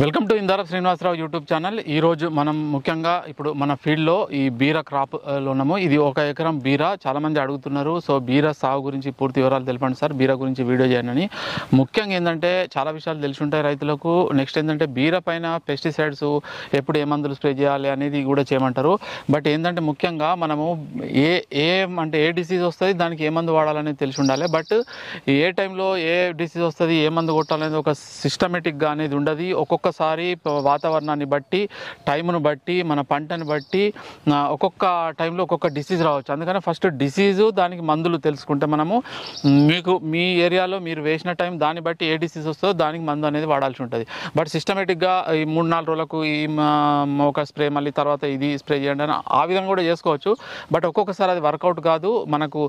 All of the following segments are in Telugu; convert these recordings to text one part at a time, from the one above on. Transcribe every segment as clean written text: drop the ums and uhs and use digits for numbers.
Welcome to Indara Srinivasa Rao YouTube channel. ఈరోజు మనం ముఖ్యంగా ఇప్పుడు మన ఫీల్డ్లో ఈ బీర క్రాప్లో ఉన్నాము. ఇది 1 ఎకరం బీర. చాలామంది అడుగుతున్నారు, సో బీర సాగు గురించి పూర్తి వివరాలు తెలపండి సార్, బీర గురించి వీడియో చేయండి. ముఖ్యంగా ఏంటంటే చాలా విషయాలు తెలిసి ఉంటాయి రైతులకు. నెక్స్ట్ ఏంటంటే బీర పైన పెస్టిసైడ్స్ ఎప్పుడు ఏ మందులు స్ప్రే చేయాలి అనేది కూడా చేయమంటారు. బట్ ఏంటంటే ముఖ్యంగా మనము ఏ డిసీజ్ వస్తుంది, దానికి ఏ మందు వాడాలనేది తెలిసి ఉండాలి. బట్ ఏ టైంలో ఏ డిసీజ్ వస్తుంది, ఏ మందు కొట్టాలనేది ఒక సిస్టమేటిక్గా అనేది ఉండదు. ఒక్కొక్కసారి వాతావరణాన్ని బట్టి, టైంను బట్టి, మన పంటను బట్టి ఒక్కొక్క టైంలో ఒక్కొక్క డిసీజ్ రావచ్చు. అందుకని ఫస్ట్ డిసీజు, దానికి మందులు తెలుసుకుంటే మనము మీ ఏరియాలో మీరు వేసిన టైం దాన్ని బట్టి ఏ డిసీజ్ వస్తుందో దానికి మందు అనేది వాడాల్సి ఉంటుంది. బట్ సిస్టమేటిక్గా ఈ 3-4 రోజులకు ఈ ఒక స్ప్రే, మళ్ళీ తర్వాత ఇది స్ప్రే చేయండి అని ఆ విధంగా కూడా చేసుకోవచ్చు. బట్ ఒక్కొక్కసారి అది వర్కౌట్ కాదు. మనకు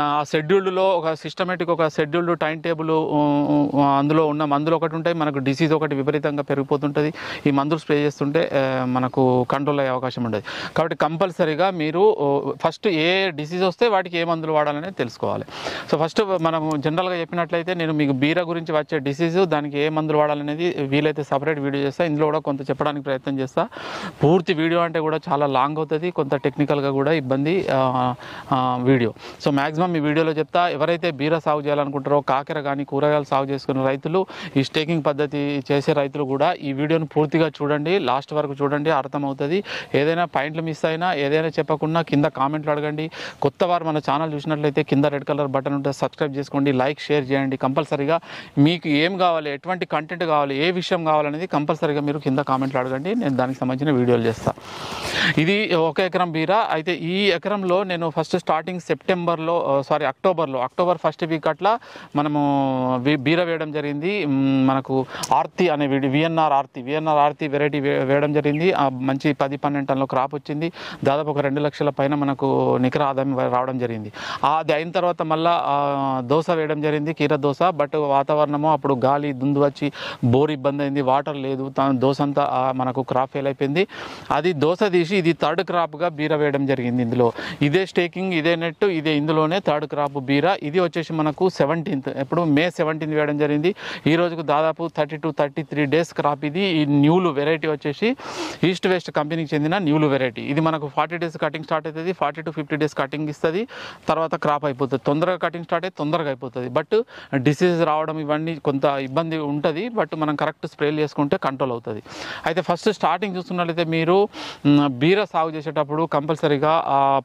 ఆ షెడ్యూల్లో ఒక సిస్టమేటిక్, ఒక షెడ్యూల్డ్ టైం టేబుల్ అందులో ఉన్న మందులు ఒకటి ఉంటాయి, మనకు డిసీజ్ ఒకటి విపరీతంగా పెరిగిపోతుంటుంది. ఈ మందులు స్ప్రే చేస్తుంటే మనకు కంట్రోల్ అయ్యే అవకాశం ఉండదు. కాబట్టి కంపల్సరీగా మీరు ఫస్ట్ ఏ డిసీజ్ వస్తే వాటికి ఏ మందులు వాడాలనేది తెలుసుకోవాలి. సో ఫస్ట్ మనం జనరల్గా చెప్పినట్లయితే నేను మీకు బీర గురించి వచ్చే డిసీజ్, దానికి ఏ మందులు వాడాలనేది వీలైతే సపరేట్ వీడియో చేస్తాను. ఇందులో కూడా కొంత చెప్పడానికి ప్రయత్నం చేస్తా. పూర్తి వీడియో అంటే కూడా చాలా లాంగ్ అవుతుంది, కొంత టెక్నికల్గా కూడా ఇబ్బంది వీడియో. సో మ్యాక్సిమం ఈ వీడియోలో చెప్తా. ఎవరైతే బీర సాగు చేయాలనుకుంటారో, కాకెర కానీ కూరగాయలు సాగు చేసుకునే రైతులు, ఈ స్టేకింగ్ పద్ధతి చేసే రైతులు కూడా ఈ వీడియోను పూర్తిగా చూడండి, లాస్ట్ వరకు చూడండి, అర్థమవుతుంది. ఏదైనా పాయింట్లు మిస్ అయినా, ఏదైనా చెప్పకుండా కింద కామెంట్లు అడగండి. కొత్త వారు మన ఛానల్ చూసినట్లయితే కింద రెడ్ కలర్ బటన్ ఉంటుంది, సబ్స్క్రైబ్ చేసుకోండి, లైక్ షేర్ చేయండి. కంపల్సరీగా మీకు ఏం కావాలి, ఎటువంటి కంటెంట్ కావాలి, ఏ విషయం కావాలనేది కంపల్సరీగా మీరు కింద కామెంట్లు అడగండి. నేను దానికి సంబంధించిన వీడియోలు చేస్తాను. ఇది 1 ఎకరం బీర. అయితే ఈ ఎకరంలో నేను first starting October first week అట్లా మనము బీర వేయడం జరిగింది. మనకు ఆర్తి అనే విఎన్ఆర్ ఆర్తి వెరైటీ వేయడం జరిగింది. మంచి 10-12 టన్నుల క్రాప్ వచ్చింది. దాదాపు ఒక 2 లక్షల పైన మనకు నికర ఆదాయం రావడం జరిగింది. అది అయిన తర్వాత మళ్ళీ దోస వేయడం జరిగింది, కీర దోస. బట్ వాతావరణము అప్పుడు గాలి దుందు వచ్చి బోర్ ఇబ్బంది అయింది, వాటర్ లేదు, దోస అంతా మనకు క్రాప్ ఫెయిల్ అయిపోయింది. అది దోస తీసి ఇది 3rd క్రాప్గా బీర వేయడం జరిగింది. ఇందులో ఇదే స్టేకింగ్, ఇదే నెట్, ఇదే ఇందులోనే 3rd క్రాప్ బీర. ఇది వచ్చేసి మనకు 17th, ఎప్పుడు May 17th వేయడం జరిగింది. ఈ రోజుకు దాదాపు 32-33 డేస్ క్రాప్ ఇది. ఈ న్యూలు వెరైటీ వచ్చేసి ఈస్ట్ వెస్ట్ కంపెనీకి చెందిన న్యూలు వెరైటీ. ఇది మనకు 40 డేస్ కటింగ్ స్టార్ట్ అవుతుంది, 40-50 డేస్ కటింగ్ ఇస్తుంది, తర్వాత క్రాప్ అయిపోతుంది. తొందరగా కటింగ్ స్టార్ట్ అయితే తొందరగా అయిపోతుంది. బట్ డిసీజ్ రావడం ఇవన్నీ కొంత ఇబ్బంది ఉంటుంది. బట్ మనం కరెక్ట్ స్ప్రేలు చేసుకుంటే కంట్రోల్ అవుతుంది. అయితే ఫస్ట్ స్టార్టింగ్ చూస్తున్నట్లయితే మీరు బీర సాగు చేసేటప్పుడు కంపల్సరీగా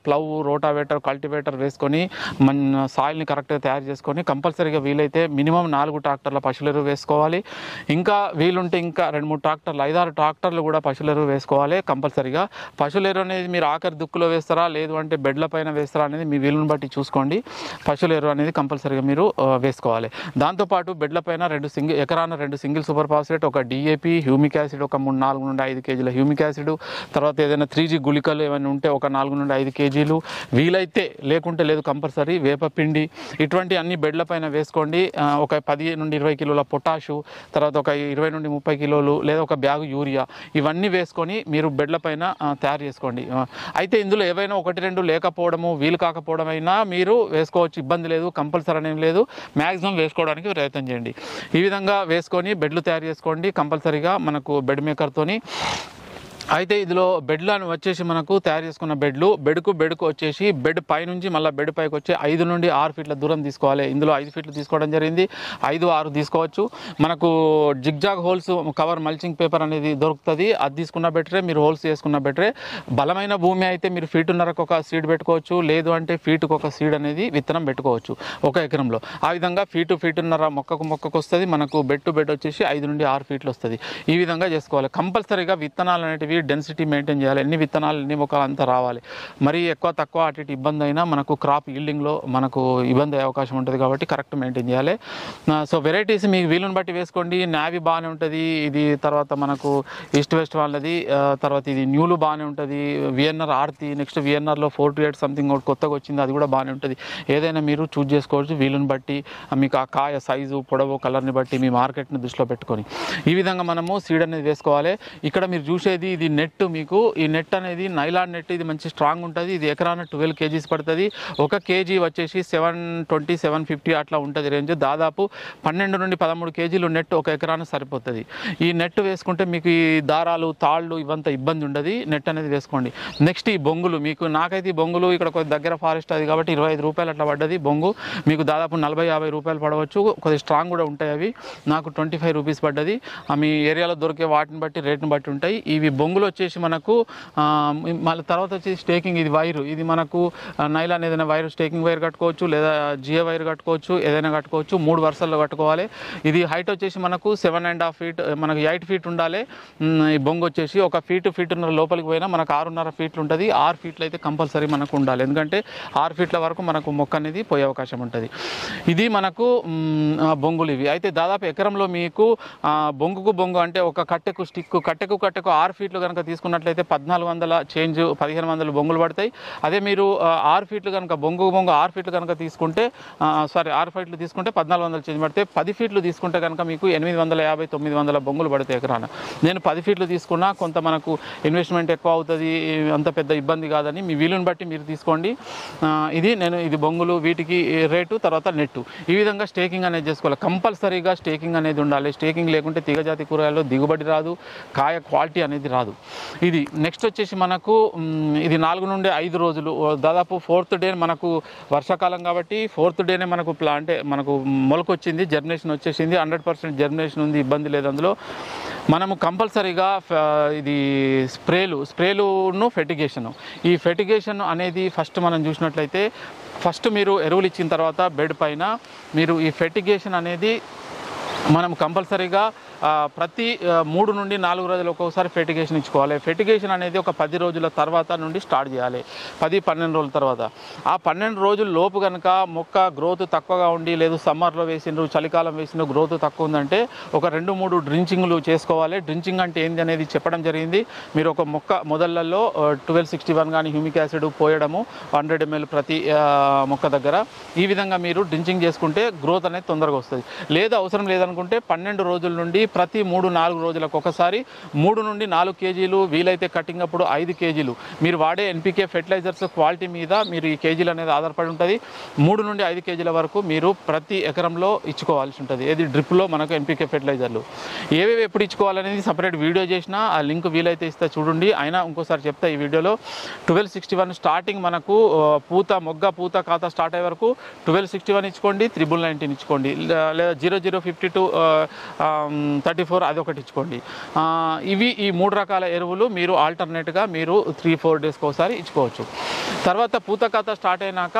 ప్లవ్, రోటావేటర్, కల్టివేటర్ వేసుకొని మన సాయిల్ని కరెక్ట్గా తయారు చేసుకొని కంపల్సరీగా వీలైతే మినిమం 4 ట్రాక్టర్ల పశువుల ఎరువు వేసుకోవాలి. ఇంకా వీలుంటే ఇంకా 2-3 ట్రాక్టర్లు, 5-6 ట్రాక్టర్లు కూడా పశువుల ఎరువు వేసుకోవాలి కంపల్సరీగా. పశువుల ఎరువు అనేది మీరు ఆఖరి దుక్కులో వేస్తారా, లేదు అంటే బెడ్ల పైన వేస్తారా అనేది మీ వీలుని బట్టి చూసుకోండి. పశువుల ఎరువు అనేది కంపల్సరీగా మీరు వేసుకోవాలి. దాంతోపాటు బెడ్ల పైన ఎకరాన 2 సింగిల్ సూపర్ ఫాస్ఫేట్, ఒక డిఏపి, హ్యూమిక్ యాసిడ్ ఒక 4-5 కేజీల హ్యూమిక్ యాసిడ్, తర్వాత ఏదైనా 3G గుళికలు ఏమైనా ఉంటే ఒక 4-5 కేజీలు, వీలైతే లేకుంటే లేదు కంపల్సరీ వేపపిండి, ఇటువంటి అన్ని బెడ్ల పైన వేసుకోండి. ఒక 10-20 కిలోల పొటాషు, తర్వాత ఒక 20-30 కిలోలు లేదా ఒక బ్యాగు యూరియా, ఇవన్నీ వేసుకొని మీరు బెడ్ల పైన తయారు చేసుకోండి. అయితే ఇందులో ఏవైనా 1-2 లేకపోవడము, వీలు కాకపోవడం అయినా మీరు వేసుకోవచ్చు, ఇబ్బంది లేదు, కంపల్సరీ అనేం లేదు. మ్యాక్సిమం వేసుకోవడానికి ప్రయత్నం చేయండి. ఈ విధంగా వేసుకొని బెడ్లు తయారు చేసుకోండి కంపల్సరీగా మనకు బెడ్ మేకర్తోని. అయితే ఇందులో బెడ్లను వచ్చేసి మనకు తయారు చేసుకున్న బెడ్కు వచ్చేసి బెడ్ పై నుంచి మళ్ళీ బెడ్ పైకి వచ్చి 5-6 ఫీట్ల దూరం తీసుకోవాలి. ఇందులో 5 ఫీట్లు తీసుకోవడం జరిగింది, 5-6 తీసుకోవచ్చు. మనకు zigzag holes cover mulching paper అనేది దొరుకుతుంది, అది తీసుకున్న బెటరే, మీరు హోల్స్ చేసుకున్న బెటరే. బలమైన భూమి అయితే మీరు 1.5 ఒక సీడ్ పెట్టుకోవచ్చు, లేదు అంటే ఫీటుకు ఒక సీడ్ అనేది విత్తనం పెట్టుకోవచ్చు 1 ఎకరంలో. ఆ విధంగా 1.5 మొక్కకు వస్తుంది. మనకు బెడ్ టు బెడ్ వచ్చేసి 5-6 ఫీట్లు వస్తుంది. ఈ విధంగా చేసుకోవాలి. కంపల్సరీగా విత్తనాలు అనేటివి డెన్సిటీ మెయింటైన్ చేయాలి. ఎన్ని విత్తనాలు ఎన్ని మొక్కలు అంతా రావాలి. మరి ఎక్కువ తక్కువ అటు ఇటు ఇబ్బంది అయినా మనకు క్రాప్ ఈల్డింగ్లో మనకు ఇబ్బంది అయ్యే అవకాశం ఉంటుంది. కాబట్టి కరెక్ట్ మెయింటైన్ చేయాలి. సో వెరైటీస్ మీకు వీలుని బట్టి వేసుకోండి. నావీ బాగానే ఉంటుంది ఇది, తర్వాత మనకు ఈస్ట్ వెస్ట్ వాళ్ళది, తర్వాత ఇది న్యూలు బాగానే ఉంటుంది, విఎన్ఆర్ ఆర్తి, నెక్స్ట్ విఎన్ఆర్లో 4-8 సంథింగ్ ఒకటి కొత్తగా వచ్చింది, అది కూడా బాగానే ఉంటుంది. ఏదైనా మీరు చూజ్ చేసుకోవచ్చు వీలుని బట్టి, మీకు ఆ కాయ సైజు, పొడవు, కలర్ని బట్టి మీ మార్కెట్ని దృష్టిలో పెట్టుకొని ఈ విధంగా మనము సీడ్ అనేది వేసుకోవాలి. ఇక్కడ మీరు చూసేది ఇది ఇది నెట్ మీకు ఈ నెట్ అనేది నైలాన్ నెట్, ఇది మంచి స్ట్రాంగ్ ఉంటుంది. ఇది ఎకరాన 12 kgs పడుతుంది. 1 kg వచ్చేసి 720 750 అట్లా ఉంటుంది రేంజ్. దాదాపు 12 నుండి 13 kgలు నెట్ ఒక ఎకరాన సరిపోతుంది. ఈ నెట్ వేసుకుంటే మీకు ఈ దారాలు తాళ్ళు ఇవంతా ఇబ్బంది ఉండదు. నెట్ అనేది వేసుకోండి. నెక్స్ట్ ఈ బొంగులు మీకు, నాకైతే ఈ బొంగులు ఇక్కడ కొద్ది దగ్గర ఫారెస్ట్ అది కాబట్టి 25 రూపాయలు అట్లా పడ్డది బొంగు. మీకు దాదాపు 40-50 రూపాయలు పడవచ్చు. కొద్దిగా స్ట్రాంగ్ కూడా ఉంటాయి. అవి నాకు 25 రూపీస్ పడ్డది. మీ ఏరియాలో దొరికే వాటిని బట్టి రేట్ని బట్టి ఉంటాయి. ఇవి బొంగులు వచ్చేసి మనకు మళ్ళీ తర్వాత వచ్చేసి స్టేకింగ్, ఇది వైరు, ఇది మనకు నైలాన్ ఏదైనా వైర్ స్టేకింగ్ వైర్ కట్టుకోవచ్చు, లేదా జియో వైర్ కట్టుకోవచ్చు, ఏదైనా కట్టుకోవచ్చు. 3 వరుసల్లో కట్టుకోవాలి. ఇది హైట్ వచ్చేసి మనకు 7.5 feet, మనకు 8 feet ఉండాలి. ఈ బొంగు వచ్చేసి 1 feet లోపలికి పోయినా మనకు 6.5 feet ఉంటుంది. 6 feet అయితే కంపల్సరీ మనకు ఉండాలి. ఎందుకంటే 6 feet వరకు మనకు మొక్క అనేది పోయే అవకాశం ఉంటుంది. ఇది మనకు బొంగులు ఇవి. అయితే దాదాపు ఎకరంలో మీకు బొంగుకు బొంగు అంటే ఒక కట్టెకు స్టిక్, కట్టెకు 6 feet కనుక తీసుకున్నట్లయితే 1400 చేంజ్ 1500 బొంగులు పడతాయి. అదే మీరు 6 feet కనుక బొంగు 6 feet కనుక తీసుకుంటే 6 feet తీసుకుంటే 1400 చేంజ్ పడతాయి. 10 feet తీసుకుంటే కనుక మీకు 850-900 బొంగులు పడతాయి ఎకరాన. నేను 10 feet తీసుకున్నా, కొంత మనకు ఇన్వెస్ట్మెంట్ ఎక్కువ అవుతుంది, అంత పెద్ద ఇబ్బంది కాదని మీ వీలుని బట్టి మీరు తీసుకోండి. ఇది బొంగులు, వీటికి రేటు, తర్వాత నెట్టు. ఈ విధంగా స్టేకింగ్ అనేది చేసుకోవాలి. కంపల్సరీగా స్టేకింగ్ అనేది ఉండాలి. స్టేకింగ్ లేకుంటే తీగజాతి కూరగాయల్లో దిగుబడి రాదు, కాయ క్వాలిటీ అనేది రాదు. ఇది నెక్స్ట్ వచ్చేసి మనకు ఇది 4 నుండి 5 రోజులు, దాదాపు 4th డే మనకు వర్షాకాలం కాబట్టి 4th డేనే మనకు అంటే మనకు మొలకొచ్చింది, జర్మినేషన్ వచ్చేసింది, 100% జర్మినేషన్ ఉంది, ఇబ్బంది లేదు అందులో. మనము కంపల్సరీగా ఇది స్ప్రేలును ఫెర్టిగేషన్, ఈ ఫెర్టిగేషన్ అనేది ఫస్ట్ మనం చూసినట్లయితే ఫస్ట్ మీరు ఎరువులు ఇచ్చిన తర్వాత బెడ్ పైన మీరు ఈ ఫెర్టిగేషన్ అనేది మనం కంపల్సరీగా ప్రతి 3 నుండి 4 రోజులు ఒక్కొక్కసారి ఫెర్టిగేషన్ ఇచ్చుకోవాలి. ఫెర్టిగేషన్ అనేది ఒక 10 రోజుల తర్వాత నుండి స్టార్ట్ చేయాలి. 10-12 రోజుల తర్వాత. ఆ 12 రోజుల లోపు కనుక మొక్క గ్రోత్ తక్కువగా ఉండి, లేదు సమ్మర్లో వేసిండ్రు, చలికాలం వేసిండ్రు, గ్రోత్ తక్కువ ఉందంటే ఒక 2-3 డ్రించింగ్లు చేసుకోవాలి. డ్రించింగ్ అంటే ఏంది అనేది చెప్పడం జరిగింది. మీరు ఒక మొక్క మొదళ్లలో 1261 కానీ హ్యూమిక్ యాసిడ్ పోయడము 100 ml ప్రతి మొక్క దగ్గర. ఈ విధంగా మీరు డ్రించింగ్ చేసుకుంటే గ్రోత్ అనేది తొందరగా వస్తుంది. లేదా అవసరం లేదనుకుంటే 12 రోజుల నుండి ప్రతి 3-4 రోజులకు ఒకసారి 3 నుండి 4 kgలు, వీలైతే కటింగ్ అప్పుడు 5 kgలు మీరు వాడే ఎన్పికే ఫెర్టిలైజర్స్ క్వాలిటీ మీద మీరు ఈ కేజీలు అనేది ఆధారపడి ఉంటుంది. 3 నుండి 5 kgల వరకు మీరు ప్రతి ఎకరంలో ఇచ్చుకోవాల్సి ఉంటుంది. ఏది డ్రిప్లో మనకు ఎన్పికే ఫెర్టిలైజర్లు ఏవేవి ఎప్పుడు ఇచ్చుకోవాలనేది సపరేట్ వీడియో చేసిన, ఆ లింక్ వీలైతే ఇస్తే చూడండి. అయినా ఇంకోసారి చెప్తా ఈ వీడియోలో. 1261 స్టార్టింగ్ మనకు మొగ్గ పూత ఖాతా స్టార్ట్ అయ్యే వరకు 1261 ఇచ్చుకోండి, 9919 ఇచ్చుకోండి, లేదా 0052 34 అది ఒకటి ఇచ్చుకోండి. ఇవి ఈ 3 రకాల ఎరువులు మీరు ఆల్టర్నేట్గా మీరు 3-4 డేస్కి ఒకసారి ఇచ్చుకోవచ్చు. తర్వాత పూత ఖాతా స్టార్ట్ అయినాక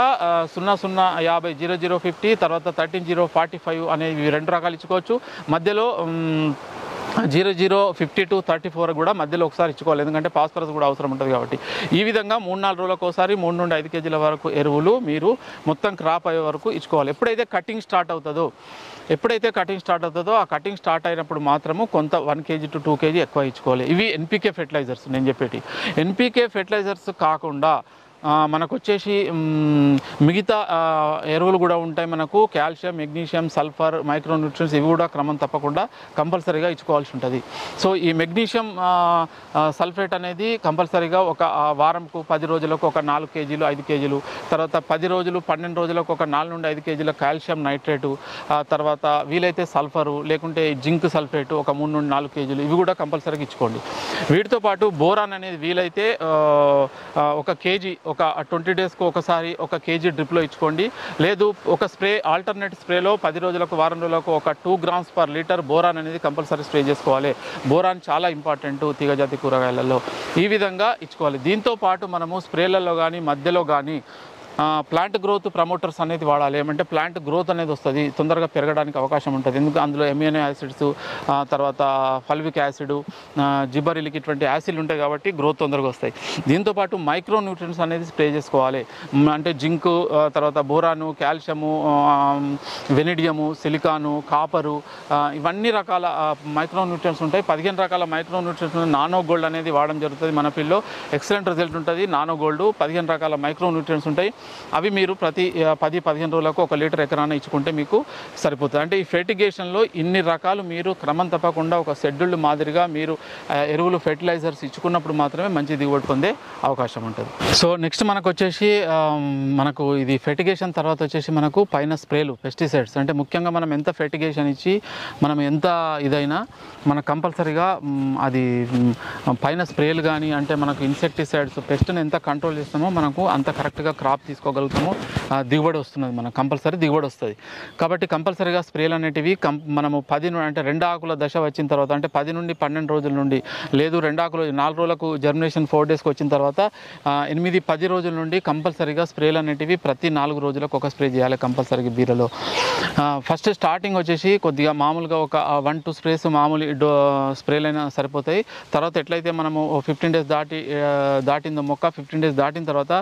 0050 0050 తర్వాత 13045 అనేవి 2 రకాలు ఇచ్చుకోవచ్చు. మధ్యలో 0052 34 కూడా మధ్యలో ఒకసారి ఇచ్చుకోవాలి, ఎందుకంటే పాస్పరస్ కూడా అవసరం ఉంటుంది కాబట్టి. ఈ విధంగా 3-4 రోజులకు ఒకసారి 3 నుండి 5 kgల వరకు ఎరువులు మీరు మొత్తం క్రాప్ అయ్యే వరకు ఇచ్చుకోవాలి. ఎప్పుడైతే కటింగ్ స్టార్ట్ అవుతుందో ఆ కటింగ్ స్టార్ట్ అయినప్పుడు మాత్రము కొంత 1 kg to 2 kg ఎక్కువ ఇచ్చుకోవాలి. ఇవి ఎన్పికే ఫెర్టిలైజర్స్ నేను చెప్పేటి. ఎన్పికే ఫెర్టిలైజర్స్ కాకుండా మనకు వచ్చేసి మిగతా ఎరువులు కూడా ఉంటాయి. మనకు కాల్షియం, మెగ్నీషియం, సల్ఫర్, మైక్రోన్యూట్రియన్స్ ఇవి కూడా క్రమం తప్పకుండా కంపల్సరీగా ఇచ్చుకోవాల్సి ఉంటుంది. సో ఈ మెగ్నీషియం సల్ఫేట్ అనేది కంపల్సరీగా ఒక వారంకు 10 రోజులకు ఒక 4 kgలు 5 kgలు, తర్వాత 10 రోజులు 12 రోజులకు ఒక 4 నుండి 5 kgల కాల్షియం నైట్రేటు, తర్వాత వీలైతే సల్ఫరు లేకుంటే జింక్ సల్ఫేటు ఒక 3 నుండి 4 kgలు ఇవి కూడా కంపల్సరీగా ఇచ్చుకోండి. వీటితో పాటు బోరాన్ అనేది వీలైతే 1 kg ఒక 20 డేస్కు ఒకసారి 1 kg డ్రిప్లో ఇచ్చుకోండి. లేదు ఒక స్ప్రే ఆల్టర్నేట్ స్ప్రేలో 10 రోజులకు వారం రోజులకు ఒక 2 grams per liter బోరాన్ అనేది కంపల్సరీ స్ప్రే చేసుకోవాలి. బోరాన్ చాలా ఇంపార్టెంట్ తీగజాతి కూరగాయలలో. ఈ విధంగా ఇచ్చుకోవాలి. దీంతో పాటు మనము స్ప్రేలలో కానీ మధ్యలో కానీ ప్లాంట్ గ్రోత్ ప్రమోటర్స్ అనేది వాడాలి. ఏమంటే ప్లాంట్ గ్రోత్ అనేది వస్తుంది, తొందరగా పెరగడానికి అవకాశం ఉంటుంది. ఎందుకు అందులో ఎమినో యాసిడ్స్, తర్వాత ఫల్విక్ యాసిడ్, జిబరిలిక్ ఇటువంటి యాసిడ్లు ఉంటాయి కాబట్టి గ్రోత్ తొందరగా వస్తాయి. దీంతోపాటు మైక్రో న్యూట్రియన్స్ అనేది స్ప్రే చేసుకోవాలి. అంటే జింకు, తర్వాత బోరాను, కాల్షియము, వెనిడియము, సిలికాను, కాపరు, ఇవన్నీ రకాల మైక్రో న్యూట్రియన్స్ ఉంటాయి. 15 రకాల మైక్రో న్యూట్రియన్స్ నానో గోల్డ్ అనేది వాడడం జరుగుతుంది. మన పిల్లో ఎక్సలెంట్ రిజల్ట్ ఉంటుంది. నానో గోల్డ్ 15 రకాల మైక్రో న్యూట్రియన్స్ ఉంటాయి. అవి మీరు ప్రతి 10-15 రోజులకు 1 లీటర్ ఎకరాన ఇచ్చుకుంటే మీకు సరిపోతుంది. అంటే ఈ ఫెర్టిగేషన్లో ఇన్ని రకాలు మీరు క్రమం తప్పకుండా ఒక షెడ్యూల్డ్ మాదిరిగా మీరు ఎరువులు ఫెర్టిలైజర్స్ ఇచ్చుకున్నప్పుడు మాత్రమే మంచి దిగుబడి పొందే అవకాశం ఉంటుంది. సో నెక్స్ట్ మనకు వచ్చేసి మనకు ఇది ఫెర్టిగేషన్ తర్వాత వచ్చేసి మనకు పైన స్ప్రేలు పెస్టిసైడ్స్. అంటే ముఖ్యంగా మనం ఎంత ఫెర్టిగేషన్ ఇచ్చి మనం ఎంత ఇదైనా మనకు కంపల్సరీగా అది పైన స్ప్రేలు కానీ అంటే మనకు ఇన్సెక్టిసైడ్స్ పెస్ట్ని ఎంత కంట్రోల్ చేస్తామో మనకు అంత కరెక్ట్గా క్రాప్ తీసుకోగలుగుతామో దిగుబడి వస్తున్నది, మనకు కంపల్సరీ దిగుబడి వస్తుంది. కాబట్టి కంపల్సరీగా స్ప్రేలు అనేటివి మనము 10 అంటే 2 ఆకుల దశ వచ్చిన తర్వాత అంటే 10 నుండి 12 రోజుల నుండి, లేదు 2 ఆకులు 4 రోజులకు జర్మినేషన్ 4 డేస్కి వచ్చిన తర్వాత 8-10 రోజుల నుండి కంపల్సరీగా స్ప్రేలు అనేటివి ప్రతి 4 రోజులకు ఒక స్ప్రే చేయాలి కంపల్సరీగా బీరలో. ఫస్ట్ స్టార్టింగ్ వచ్చేసి కొద్దిగా మామూలుగా ఒక 1-2 స్ప్రేస్ మామూలు స్ప్రేలు అయినా సరిపోతాయి. తర్వాత ఎట్లయితే మనము 15 డేస్ దాటిందో మొక్క 15 డేస్ దాటిన తర్వాత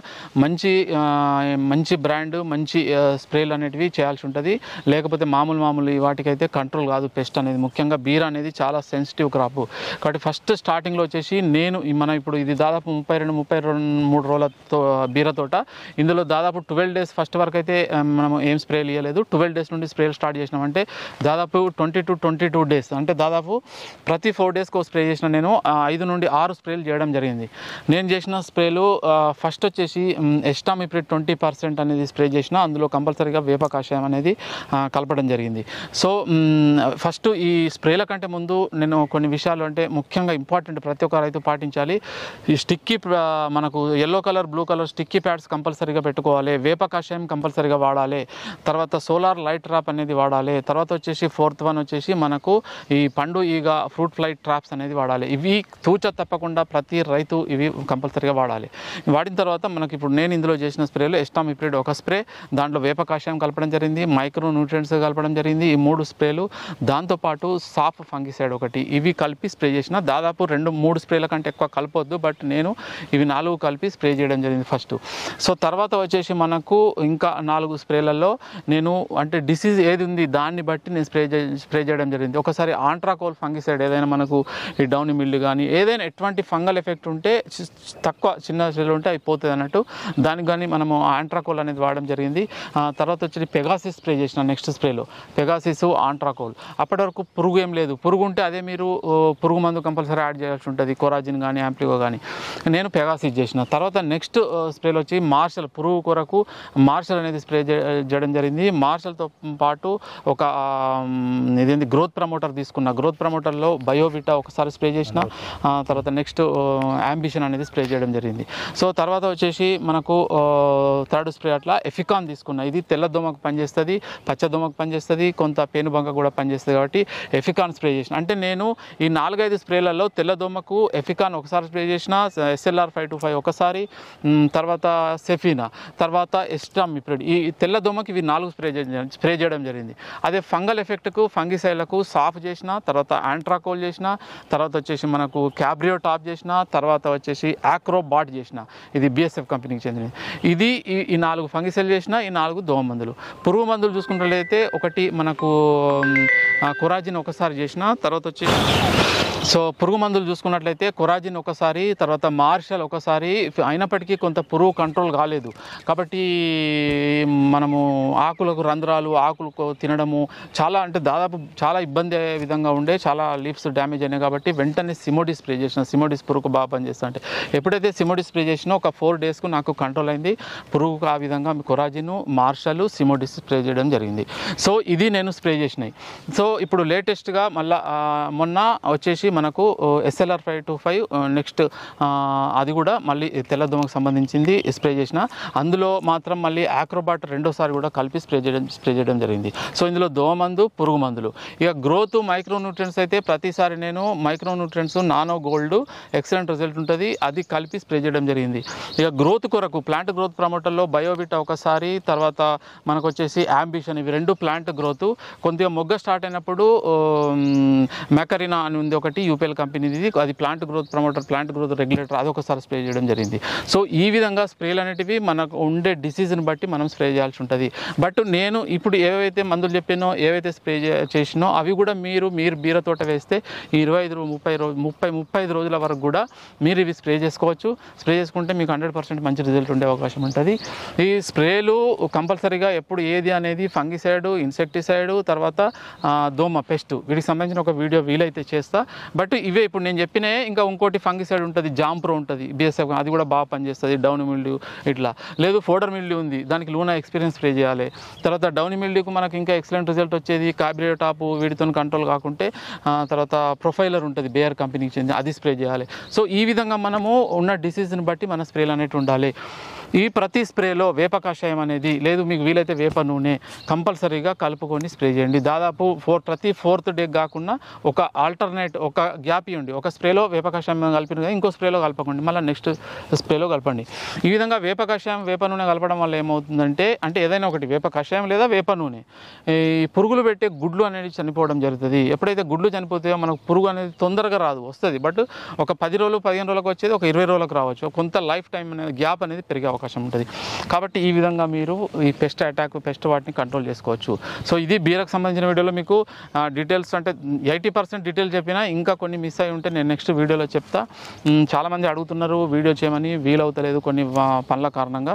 మంచి బ్రాండ్ మంచి స్ప్రేలు అనేటివి చేయాల్సి ఉంటుంది. లేకపోతే మామూలు వాటికైతే కంట్రోల్ కాదు పెస్ట్ అనేది. ముఖ్యంగా బీర అనేది చాలా సెన్సిటివ్ క్రాప్. కాబట్టి ఫస్ట్ స్టార్టింగ్లో వచ్చేసి మనం ఇప్పుడు ఇది దాదాపు 32-33 రోజుల బీర తోట. ఇందులో దాదాపు 12 డేస్ ఫస్ట్ వరకు అయితే మనం ఏం స్ప్రేలు ఇవ్వలేదు. 12 డేస్ నుండి స్ప్రేలు స్టార్ట్ చేసినామంటే దాదాపు 20-22 డేస్ అంటే దాదాపు ప్రతి 4 డేస్కి స్ప్రే చేసిన నేను 5 నుండి 6 స్ప్రేలు చేయడం జరిగింది. నేను చేసిన స్ప్రేలు ఫస్ట్ వచ్చేసి ఎస్టామిప్రిడ్ 20% అనేది స్ప్రే చేసిన, అందులో కంపల్సరీగా వేప కషాయం అనేది కలపడం జరిగింది. సో ఫస్ట్ ఈ స్ప్రేల కంటే ముందు నేను కొన్ని విషయాలు అంటే ముఖ్యంగా ఇంపార్టెంట్ ప్రతి ఒక్క రైతు పాటించాలి. ఈ స్టిక్కీ మనకు yellow colour blue colour sticky pods కంపల్సరీగా పెట్టుకోవాలి. వేప కషాయం కంపల్సరీగా వాడాలి. తర్వాత సోలార్ లైట్ ట్రాప్ అనేది వాడాలి. తర్వాత వచ్చేసి 4th వన్ వచ్చేసి మనకు ఈ పండు ఈగ ఫ్రూట్ ఫ్లై ట్రాప్స్ అనేది వాడాలి. ఇవి తూచ తప్పకుండా ప్రతి రైతు ఇవి కంపల్సరీగా వాడాలి. వాడిన తర్వాత మనకి ఇప్పుడు నేను ఇందులో చేసిన స్ప్రేలో ఎస్టామిప్రిడ్ ఒక స్ప్రే, దాంట్లో వేప కషాయం కలపడం జరిగింది, మైక్రో న్యూట్రియంట్స్ కలపడం జరిగింది, ఈ 3 స్ప్రేలు, దాంతోపాటు సాఫ్ ఫంగిసైడ్ ఒకటి, ఇవి కలిపి స్ప్రే చేసిన. దాదాపు 2-3 స్ప్రేల కంటే ఎక్కువ కలపొద్దు, బట్ నేను ఇవి 4 కలిపి స్ప్రే చేయడం జరిగింది ఫస్ట్. సో తర్వాత వచ్చేసి మనకు ఇంకా 4 స్ప్రేలలో నేను అంటే డిసీజ్ ఏది ఉంది దాన్ని బట్టి నేను స్ప్రే చేయడం జరిగింది. ఒకసారి ఆంట్రాకోల్ ఫంగిసైడ్ ఏదైనా మనకు ఈ డౌనీ మిల్డ్ కానీ ఏదైనా ఎటువంటి ఫంగల్ ఎఫెక్ట్ ఉంటే తక్కువ చిన్న స్ప్రేలు ఉంటే అయిపోతుంది అన్నట్టు దానికి కానీ మనము ఆంట్రాకోల్ అనేది వాడడం జరిగింది. తర్వాత వచ్చి పెగాసిస్ స్ప్రే చేసిన నెక్స్ట్ స్ప్రేలో పెగాసిస్ ఆంట్రాకోల్. అప్పటి వరకు పురుగు ఏం లేదు, పురుగు ఉంటే అదే మీరు పురుగు మందు కంపల్సరీ యాడ్ చేయాల్సి ఉంటుంది, కొరాజిన్ కానీ యాంప్లిగో కానీ. నేను పెగాసిస్ చేసిన తర్వాత నెక్స్ట్ స్ప్రేలో వచ్చి మార్షల్ పురుగు కొరకు మార్షల్ అనేది స్ప్రే చేయడం జరిగింది. మార్షల్తో పాటు ఒక ఇదేంటి గ్రోత్ ప్రమోటర్ తీసుకున్న, గ్రోత్ ప్రమోటర్లో బయోవిటా ఒకసారి స్ప్రే చేసిన. తర్వాత నెక్స్ట్ యాంబిషన్ అనేది స్ప్రే చేయడం జరిగింది. సో తర్వాత వచ్చేసి మనకు 3rd స్ప్రే అట్లా ఎఫికాన్ తీసుకున్న. ఇది తెల్లదోమకు పనిచేస్తుంది, పచ్చదోమకు పనిచేస్తుంది, కొంత పేనుబంక కూడా పనిచేస్తుంది. కాబట్టి ఎఫికాన్ స్ప్రే చేసిన. అంటే నేను ఈ 4-5 స్ప్రేలలో తెల్లదోమకు ఎఫికాన్ ఒకసారి స్ప్రే చేసిన, SLR 525 ఒకసారి, తర్వాత సెఫీనా, తర్వాత ఎస్టామిప్రిడ్. ఈ తెల్లదోమకి ఇవి 4 స్ప్రే చేయడం జరిగింది. అదే ఫంగల్ ఎఫెక్ట్కు ఫంగిసైడ్లకు సాఫ్ చేసిన, తర్వాత ఆంట్రాకోల్ చేసిన, తర్వాత వచ్చేసి మనకు క్యాబ్రియో టాప్ చేసిన, తర్వాత వచ్చేసి ఆక్రోబాట్ చేసిన, ఇది BSF కంపెనీకి చెందినది. ఇది ఈ 4 ఫంగిసైడ్ చేసిన, ఈ 4 దోమ మందులు. పురుగు మందులు చూసుకున్నట్లయితే ఒకటి మనకు కొరాజిన్ ఒకసారి చేసిన, తర్వాత వచ్చి సో పురుగు మందులు చూసుకున్నట్లయితే కొరాజిన్ ఒకసారి, తర్వాత మార్షల్ ఒకసారి. అయినప్పటికీ కొంత పురుగు కంట్రోల్ కాలేదు కాబట్టి మనము ఆకులకు రంధ్రాలు, ఆకులకు తినడము చాలా అంటే దాదాపు చాలా ఇబ్బంది అయ్యే విధంగా ఉండే, చాలా లీవ్స్ డ్యామేజ్ అయినాయి. కాబట్టి వెంటనే సిమోడిస్ స్ప్రే చేసిన. సిమోడిస్ పురుగు బాగా పనిచేస్తా అంటే ఎప్పుడైతే సిమోడిస్ స్ప్రే చేసినా ఒక 4 డేస్కు నాకు కంట్రోల్ అయింది పురుగుకు. ఆ విధంగా కొరాజిన్, మార్షల్, సిమోడిస్ స్ప్రే చేయడం జరిగింది. సో ఇది నేను స్ప్రే చేసినాయి. సో ఇప్పుడు లేటెస్ట్గా మళ్ళీ మొన్న వచ్చేసి మనకు SLR 525 నెక్స్ట్ అది కూడా మళ్ళీ తెల్లదోమకు సంబంధించింది స్ప్రే చేసిన. అందులో మాత్రం మళ్ళీ ఆక్రోబాట్ రెండోసారి కూడా కలిపి స్ప్రే చేయడం జరిగింది. సో ఇందులో దోమ మందు, పురుగు మందులు. ఇక గ్రోత్ మైక్రో న్యూట్రియంట్స్ అయితే ప్రతిసారి నేను micro nutrients nano gold excellent result ఉంటుంది, అది కలిపి స్ప్రే చేయడం జరిగింది. ఇక గ్రోత్ కొరకు ప్లాంట్ గ్రోత్ ప్రమోటర్లో బయోవిటా ఒకసారి, తర్వాత మనకు వచ్చేసి యాంబిషన్, ఇవి 2 ప్లాంట్ గ్రోత్. కొద్దిగా మొగ్గ స్టార్ట్ అయినప్పుడు మెకరినా అని ఉంది ఒకటి, యూపీఎల్ కంపెనీది, అది plant growth promoter, plant growth regulator, అదొకసారి స్ప్రే చేయడం జరిగింది. సో ఈ విధంగా స్ప్రేలు అనేటివి మనకు ఉండే డిసీజ్ని బట్టి మనం స్ప్రే చేయాల్సి ఉంటుంది. బట్ నేను ఇప్పుడు ఏవైతే మందులు చెప్పానో, ఏవైతే స్ప్రే చేసినో అవి కూడా మీరు బీర తోట వేస్తే 25 రోజుల వరకు కూడా మీరు ఇవి స్ప్రే చేసుకోవచ్చు. స్ప్రే చేసుకుంటే మీకు 100% మంచి రిజల్ట్ ఉండే అవకాశం ఉంటుంది. ఈ స్ప్రేలు కంపల్సరీగా ఎప్పుడు ఏది అనేది ఫంగిసైడ్, ఇన్సెక్టిసైడ్, తర్వాత దోమ, పెస్ట్, వీటికి సంబంధించిన ఒక వీడియో వీలైతే చేస్తా. బట్ ఇవే ఇప్పుడు నేను చెప్పినే. ఇంకా ఇంకోటి ఫంగిసైడ్ ఉంటుంది, జాంప్రో ఉంటుంది, BSF, అది కూడా బాగా పనిచేస్తుంది. డౌన్ మిల్డ్యూ ఇట్లా లేదు, ఫోడర్ మిల్డ్యూ ఉంది, దానికి లూనా ఎక్స్పీరియన్స్ స్ప్రే చేయాలి. తర్వాత డౌన్ మిల్డ్యూకు మనకి ఇంకా ఎక్సలెంట్ రిజల్ట్ వచ్చేది కార్బిరేట్ టాప్, వీటితో కంట్రోల్ కాకుంటే తర్వాత ప్రొఫైలర్ ఉంటుంది బేయర్ కంపెనీకి చెంది, అది స్ప్రే చేయాలి. సో ఈ విధంగా మనము ఉన్న డిసీజ్ని బట్టి మన స్ప్రేలు అనేవి ఉండాలి. ఈ ప్రతి స్ప్రేలో వేప కషాయం అనేది లేదు, మీకు వీలైతే వేప నూనె కంపల్సరీగా కలుపుకొని స్ప్రే చేయండి. దాదాపు ప్రతి 4th డే కాకుండా ఒక ఆల్టర్నేట్, ఒక గ్యాప్ ఇవ్వండి. ఒక స్ప్రేలో వేప కషాయం కలిపిన ఇంకో స్ప్రేలో కలపకండి, మళ్ళీ నెక్స్ట్ స్ప్రేలో కలపండి. ఈ విధంగా వేప కషాయం, వేప నూనె కలపడం వల్ల ఏమవుతుందంటే, ఏదైనా ఒకటి వేప కషాయం లేదా వేప నూనె, ఈ పురుగులు పెట్టే గుడ్లు అనేది చనిపోవడం జరుగుతుంది. ఎప్పుడైతే గుడ్లు చనిపోతాయో మనకు పురుగు అనేది తొందరగా రాదు, వస్తుంది. బట్ ఒక 10 రోజులు 15 రోజులకు వచ్చేది ఒక 20 రోజులకు రావచ్చు. కొంత లైఫ్ టైం అనేది గ్యాప్ అనేది పెరిగే అవకాశం ఉంటుంది. కాబట్టి ఈ విధంగా మీరు ఈ పెస్ట్ అటాక్, పెస్ట్ వాటిని కంట్రోల్ చేసుకోవచ్చు. సో ఇది బీరకు సంబంధించిన వీడియోలో మీకు డీటెయిల్స్ అంటే 80% డీటెయిల్ చెప్పినా ఇంకా కొన్ని మిస్ అయి ఉంటే నేను నెక్స్ట్ వీడియోలో చెప్తా. చాలామంది అడుగుతున్నారు వీడియో చేయమని, వీలవుతలేదు కొన్ని పనుల కారణంగా.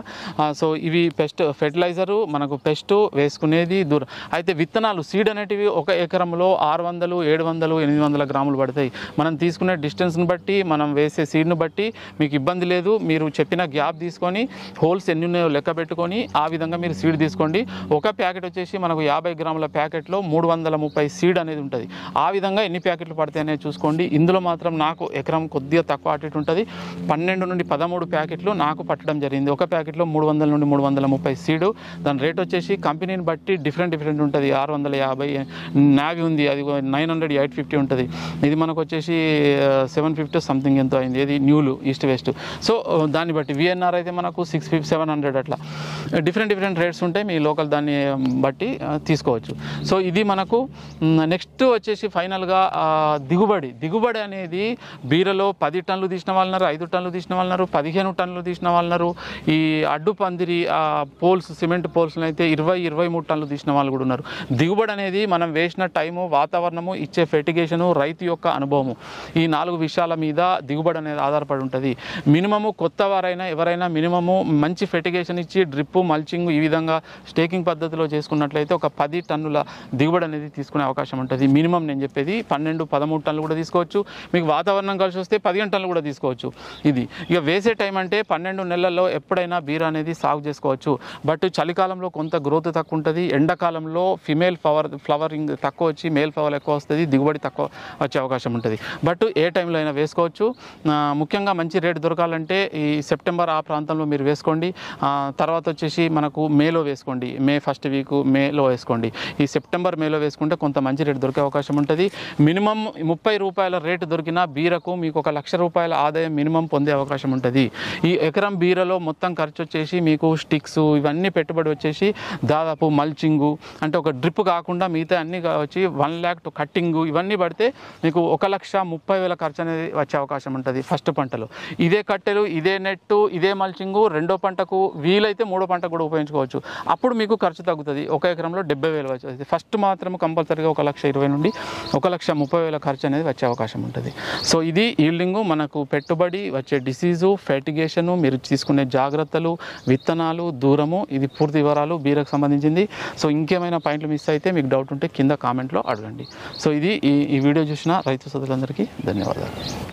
సో ఇవి పెస్ట్ ఫెర్టిలైజరు, మనకు పెస్ట్ వేసుకునేది దూరం. అయితే విత్తనాలు, సీడ్ అనేటివి ఒక ఎకరంలో 600, 700, 800 గ్రాములు పడతాయి. మనం తీసుకునే డిస్టెన్స్ని బట్టి, మనం వేసే సీడ్ని బట్టి మీకు ఇబ్బంది లేదు. మీరు చెప్పిన గ్యాప్ తీసుకొని, హోల్స్ ఎన్ని ఉన్నాయో లెక్క పెట్టుకొని ఆ విధంగా మీరు సీడ్ తీసుకోండి. ఒక ప్యాకెట్ వచ్చేసి మనకు 50 గ్రాముల ప్యాకెట్లో 330 సీడ్ అనేది ఉంటుంది. ఆ విధంగా ఎన్ని ప్యాకెట్లు పడతాయి అనేది చూసుకోండి. ఇందులో మాత్రం నాకు ఎకరం కొద్దిగా తక్కువ అటు ఉంటుంది. 12 నుండి 13 ప్యాకెట్లు నాకు పట్టడం జరిగింది. ఒక ప్యాకెట్లో 300 నుండి 330 సీడు. దాని రేట్ వచ్చేసి కంపెనీని బట్టి డిఫరెంట్ ఉంటుంది. 650 నావి ఉంది, అది 900, 850 ఉంటుంది. ఇది మనకు వచ్చేసి 750 సంథింగ్ ఎంతో అయింది. ఇది న్యూలు, ఈస్ట్ వెస్ట్. సో దాన్ని బట్టి VNR అయితే మనకు 650, 700 అట్లా డిఫరెంట్ రేట్స్ ఉంటాయి. మీ లోకల్ దాన్ని బట్టి తీసుకోవచ్చు. సో ఇది మనకు నెక్స్ట్ వచ్చేసి ఫైనల్గా దిగుబడి అనేది బీరలో 10 టన్నులు తీసిన వాళ్ళన్నారు, 5 టన్నులు తీసిన వాళ్ళన్నారు, 15 టన్నులు తీసిన వాళ్ళన్నారు. ఈ అడ్డు పందిరి పోల్స్, సిమెంట్ పోల్స్ని అయితే 20-23 టన్నులు తీసిన వాళ్ళు కూడా ఉన్నారు. దిగుబడి అనేది మనం వేసిన టైము, వాతావరణము, ఇచ్చే ఫెర్టిగేషను, రైతు యొక్క అనుభవము, ఈ 4 విషయాల మీద దిగుబడి అనేది ఆధారపడి ఉంటుంది. మినిమము కొత్త వారైనా ఎవరైనా మినిమము మంచి ఫెర్టిగేషన్ ఇచ్చి డ్రిప్పు, మల్చింగ్ ఈ విధంగా స్టేకింగ్ పద్ధతిలో చేసుకున్నట్లయితే ఒక 10 టన్నుల దిగుబడి అనేది తీసుకునే అవకాశం ఉంటుంది. మినిమం నేను చెప్పేది 12-13 టన్నులు కూడా తీసుకోవచ్చు. మీకు వాతావరణం కలిసి వస్తే 15 టన్నులు కూడా తీసుకోవచ్చు. ఇది ఇక వేసే టైం అంటే 12 నెలల్లో ఎప్పుడైనా బీర అనేది సాగు చేసుకోవచ్చు. బట్ చలికాలంలో కొంత గ్రోత్ తక్కువ ఉంటుంది. ఎండాకాలంలో ఫిమేల్ ఫ్లవరింగ్ తక్కువ వచ్చి మేల్ ఫ్లవర్ ఎక్కువ వస్తుంది, దిగుబడి తక్కువ వచ్చే అవకాశం ఉంటుంది. బట్ ఏ టైంలో అయినా వేసుకోవచ్చు. ముఖ్యంగా మంచి రేటు దొరకాలంటే ఈ సెప్టెంబర్ ఆ ప్రాంతంలో మీరు వేసుకోండి. తర్వాత వచ్చేసి మనకు మేలో వేసుకోండి, మే 1st వీక్ మేలో వేసుకోండి. ఈ సెప్టెంబర్, మేలో వేసుకుంటే కొంత మంచి రేటు దొరికే అవకాశం ఉంటుంది. మినిమం 30 రూపాయల రేటు దొరికిన బీరకు మీకు 1 లక్ష రూపాయల ఆదాయం మినిమం పొందే అవకాశం ఉంటుంది. ఈ ఎకరం బీరలో మొత్తం ఖర్చు వచ్చేసి మీకు స్టిక్స్ ఇవన్నీ పెట్టుబడి వచ్చేసి దాదాపు మల్చింగు అంటే ఒక డ్రిప్ కాకుండా మిగతా అన్నీ వచ్చి 1 lakh టు కట్టింగు ఇవన్నీ పడితే మీకు 1,30,000 ఖర్చు అనేది వచ్చే అవకాశం ఉంటుంది ఫస్ట్ పంటలో. ఇదే కట్టెలు, ఇదే నెట్టు, ఇదే మల్చింగు రెండో పంటకు వీలైతే మూడో పంటకు కూడా ఉపయోగించుకోవచ్చు. అప్పుడు మీకు ఖర్చు తగ్గుతుంది. ఒక ఎకరంలో 70,000 వచ్చేది. ఫస్ట్ మాత్రం కంపల్సరీగా 1,20,000 నుండి 1,30,000 ఖర్చు అనేది వచ్చే అవకాశం ఉంటుంది. సో ఇది ఈల్డింగు, మనకు పెట్టుబడి, వచ్చే డిసీజు, ఫెర్టిగేషను, మీరు తీసుకునే జాగ్రత్తలు, విత్తనాలు, దూరము, ఇది పూర్తి వివరాలు బీరకు సంబంధించింది. సో ఇంకేమైనా పాయింట్లు మిస్ అయితే మీకు డౌట్ ఉంటే కింద కామెంట్లో అడగండి. సో ఇది ఈ వీడియో చూసిన రైతు సోదరులందరికీ ధన్యవాదాలు.